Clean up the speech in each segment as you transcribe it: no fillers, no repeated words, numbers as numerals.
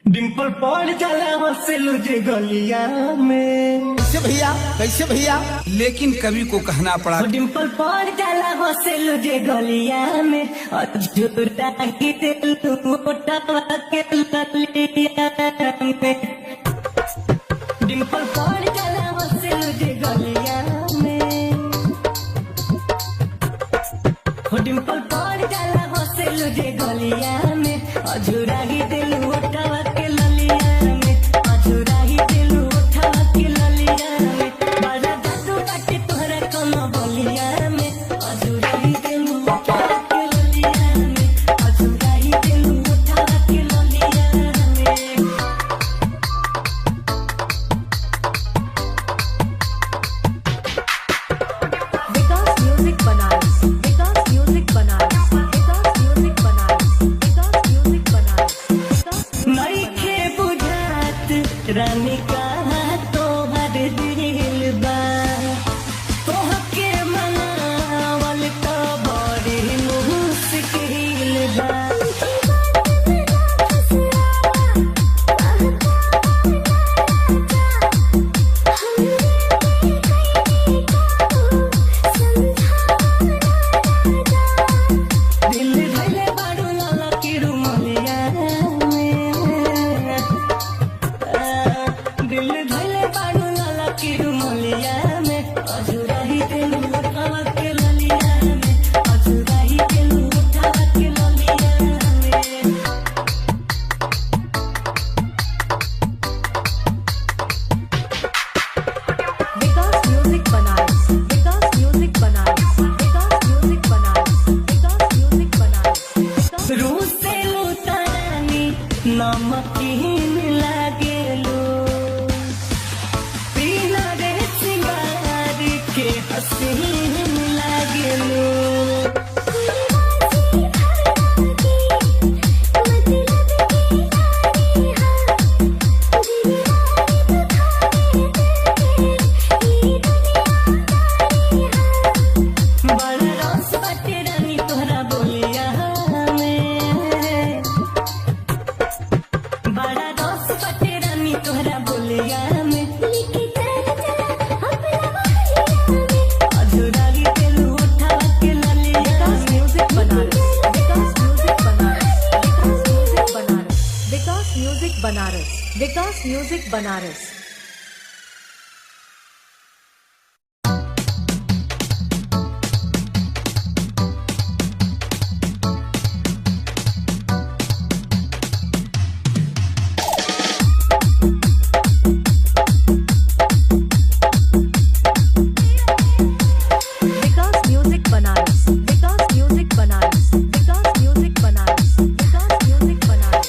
डिम्पल पड़ जाला हंसलू जे गलिया में। कैसे भैया, कैसे भैया? लेकिन कवि को कहना पड़ा। डिम्पल पड़ जाला हंसलू जे गलिया में, झूठा की दिल मोटा के ललिया में। डिम्पल पड़ जाला हंसलू जे गलिया में, डिम्पल पड़ जाला हंसलू जे गलिया में, झूठा ही दिल मोटा के ललिया में, झूठा ही दिल मोटा के ललिया में। बड़ा जादू बाटे तोहरा कोनो बलिया में, झूठा ही दिल मोटा के ललिया में, झूठा ही दिल मोटा के ललिया में। विकास music Banaras, Vikas music Banaras, Vikas music Banaras, Vikas music Banaras. नइखे बुझात रानी कहाँ तोहर दिल बा, तोहके मनावल तो बड़ी मुश्किल बा। दिल धइले बारू लाला की रुमलिया में, दिल धइले बारू लाला की रुमलिया में, अधूरा ही दिल उठावा के ललिया में, अधूरा ही दिल उठावा के ललिया में। विकास music Banaras, Vikas music Banaras, Vikas music Banaras, Vikas music Banaras, विकास रूस से लुटानी नमकीन लागेलो, पीला रे सिंगार के हसीन लागेलो। बड़ा रस बाटे रानी तोहरा बोलिया में, बड़ा रस बाटे रानी तोहरा बोलिया में। अधूराली दिल उठावा के ललिया विकास में। Music Banaras, Vikas music Banaras, Vikas music Banaras, Vikas music Banaras, Vikas music Banaras. Vikas music Banaras, Vikas music Banaras, Vikas music Banaras, Vikas music Banaras, Vikas music Banaras.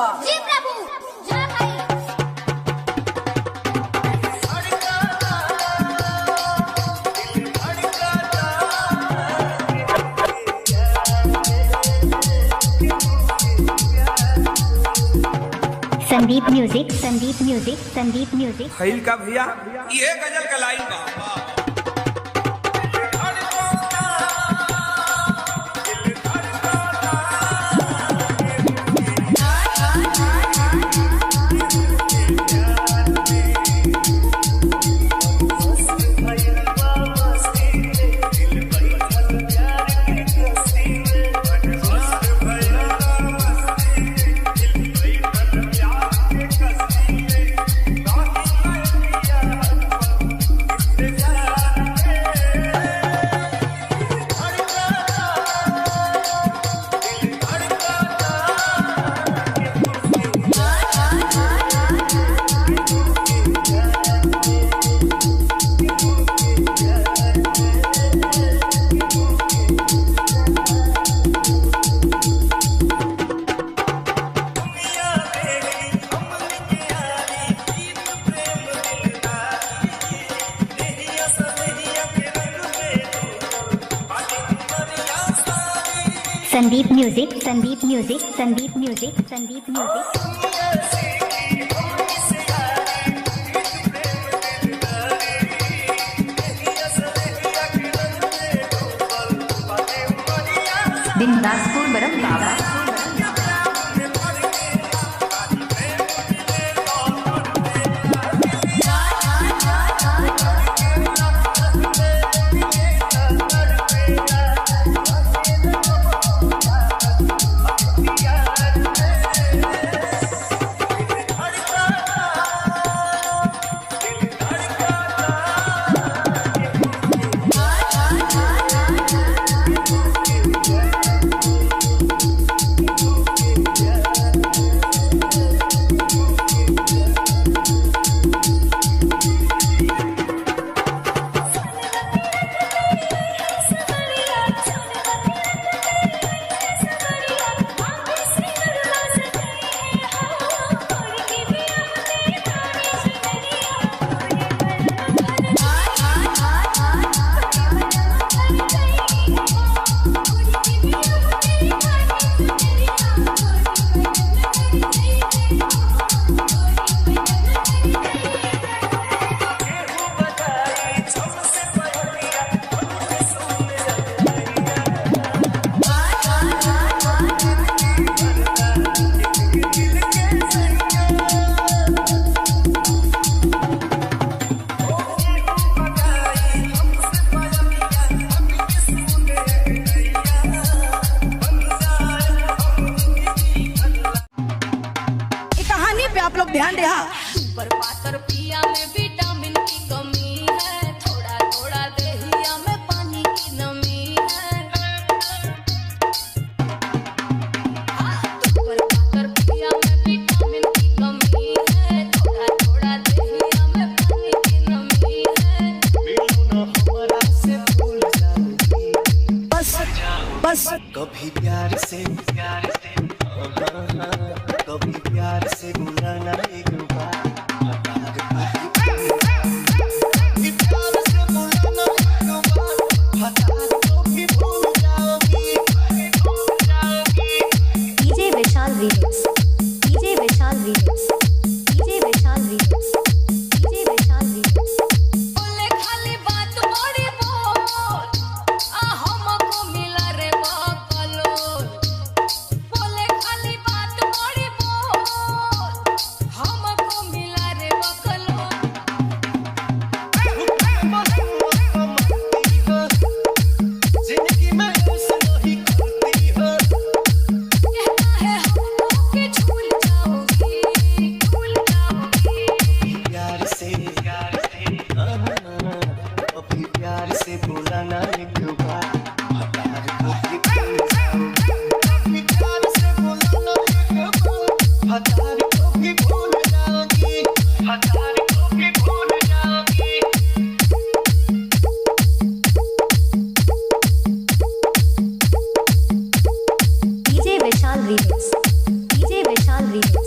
बाबा। जी प्रभु जय भाई। Sandeep music, Sandeep music, Sandeep music. खैल का भैया ये गजल का लाइन बा। Sandeep music, Sandeep music, Sandeep music, Sandeep music. Bindaspur Baram Baba. आप लोग ध्यान दे। सुपर पातर पिया में विटामिन की कमी है, थोड़ा थोड़ा देहिया में पानी की नमी है। सुपर पातर पिया में विटामिन की कमी है, थोड़ा थोड़ा देहिया में पानी की नमी है। बस बस कभी प्यार से कभी प्यार से बुलाना एक बार डीजे विशाल रीमिक्स, डीजे विशाल रीमिक्स, डीजे विशाल रीमिक्स, डीजे विशाल रीमिक्स। बोले खाली बात बड़ी बोल, हमको मिला रे बकलोल। बोले खाली बात बड़ी बोल, हमको मिला रे बकलोल। जिंदगी में ऐसा नहीं करती हो। कहता है हमको कि झूल जाओगी, झूल जाओगी। प्यार से अभी प्यार से बुलाना एक बार हतार कभी भूल जाओगी। प्यार से बुलाना एक बार हतार कभी भूल जाओगी। हतार कभी भूल जाओगी। डीजे विशाल रीमिक्स, डीजे विशाल रीमिक्स।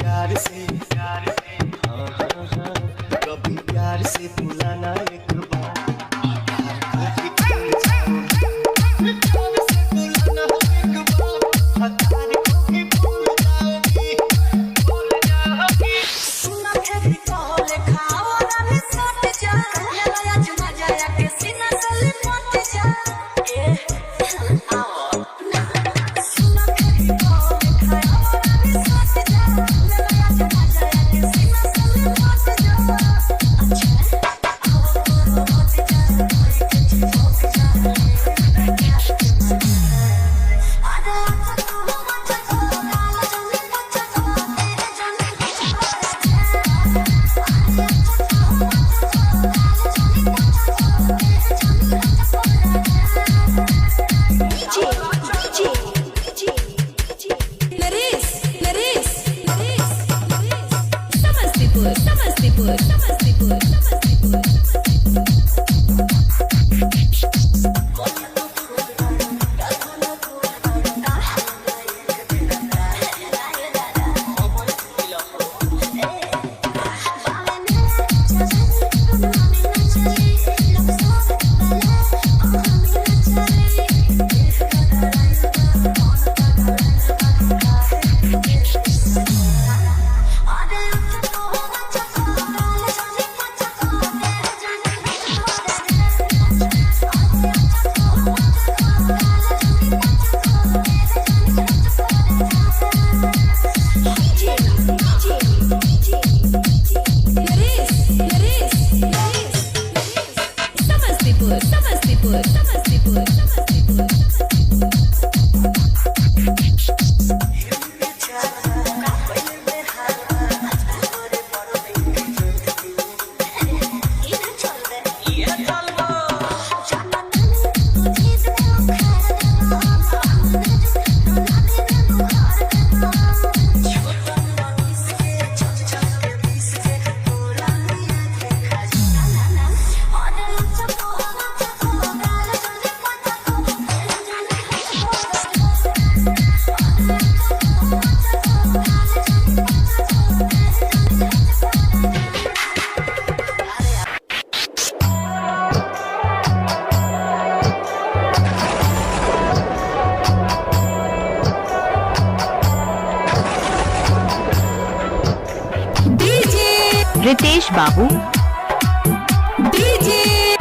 प्यार से हाँ हाँ हाँ कभी प्यार से बुलाना एक बार प्यार को भी भूल जाओगी प्यार से बुलाना एक बार प्यार को भी भूल जाओगी सुना खेती कहले खाओ रानी सट जा मेरा आज मजा आके सीना से लिपट जा आओ सुना खेती कहले खाओ रानी सट जा मेरा आज मजा आके सीना से लिपट जा अच्छा आओ मत जा कोई कुछ भोग जा अरे अच्छा मत को गाल जमी मत को तेरे जमी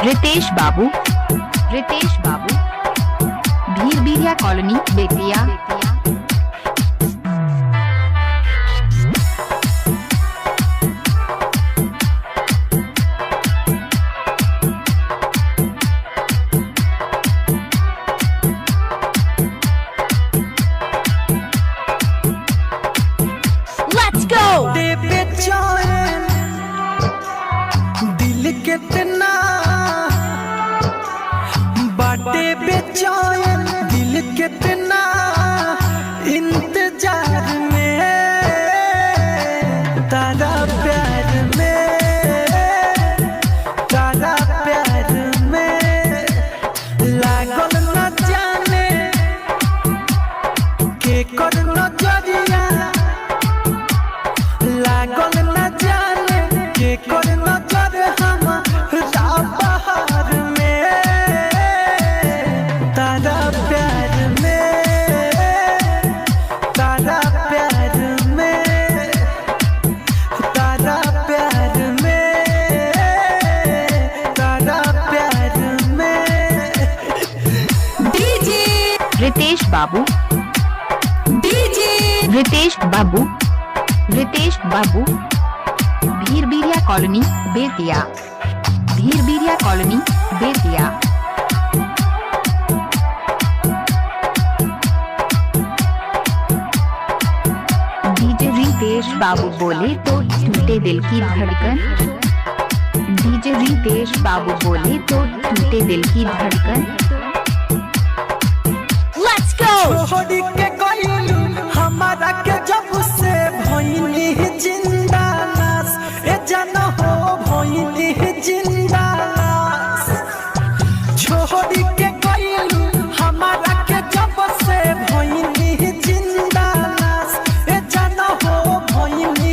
रितेश बाबू रितेश बाबू भीरबिरिया कॉलोनी बेतिया कितना बाटे बेचैन दिल कितना इंतजार में तारा प्यार में लागल न जाने के कर नजरिया लागल न जाने के कर नजर हम बहार में तारा प्यार में तारा प्यार में तारा प्यार में तारा प्यार में डीजे रितेश बाबू भीरबिरिया कॉलोनी बेतिया डीजे रितेश बाबू बोले तो टूटे दिल की धड़कन डीजे रितेश बाबू बोले तो टूटे दिल की धड़कन लेट्स गो छोड़ी के गइलू हमारा के जब से भइनी जिंदा लाश ए जान हो भइनी जिंदा लाश छोड़ी के गइलू हमारा के जब से भइनी जिंदा लाश ए जान हो भइनी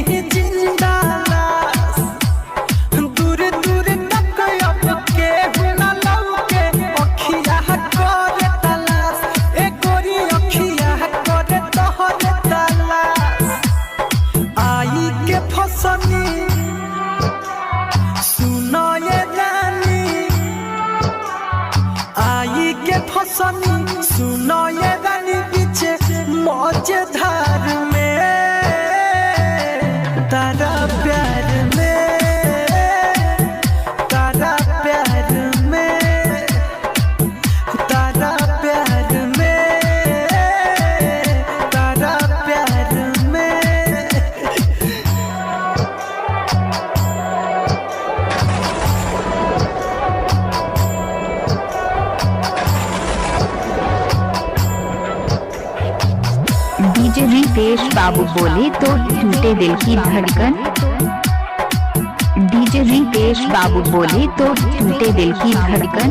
रितेश बाबू बोले तो टूटे दिल की धड़कन। डीजे रितेश बाबू बोले तो टूटे दिल की धड़कन।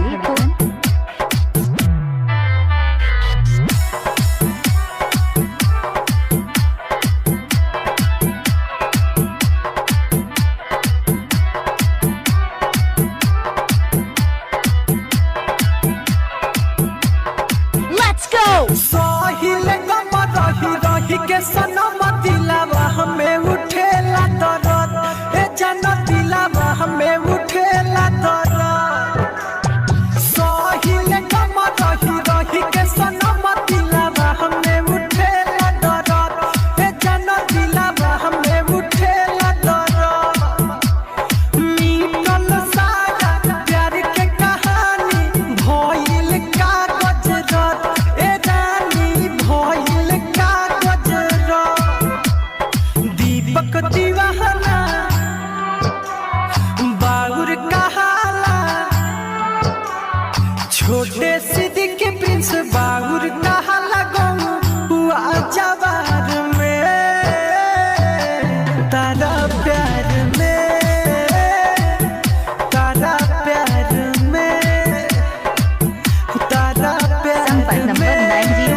साहिल गम रही रही के सनम दिलावा हमें उठेला दर्द, ए जन दिलावा हमें उठेला दर्द। साहिल गम रही रही के सनम दिलावा हमें उठेला दर्द, ए जन दिलावा हमें उठेला दर्द। मीटल सारा प्यार के कहानी भइल कागज रत, दीपक दीवाना बाउर कहाला छोटे से